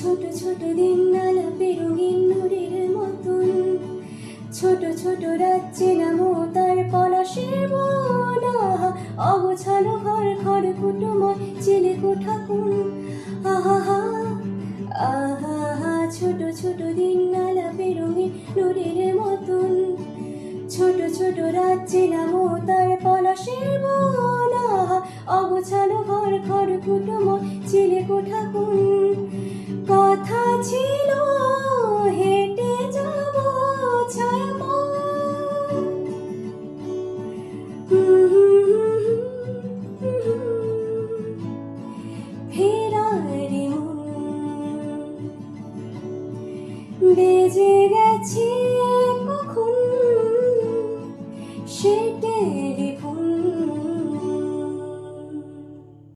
ছোট ছোট দিন আলাপে রঙিন নুরের মতন, ছোট ছোট রাজ্যে নামো তার পলাশের বোনা, অগোছালো ঘর ঘর কুটুময় চিলে কোঠা কোন, আহা আহা ছোট ছোট দিন আলাপে রঙিন নুরের মতন, ছোট ছোট রাজ্যে নামো তার পলাশের বোনা, অগোছালো ঘর ঘর কুটুময় চিলে কোঠা কোন। কথা ছিল হেঁটে যাব ছায়াময়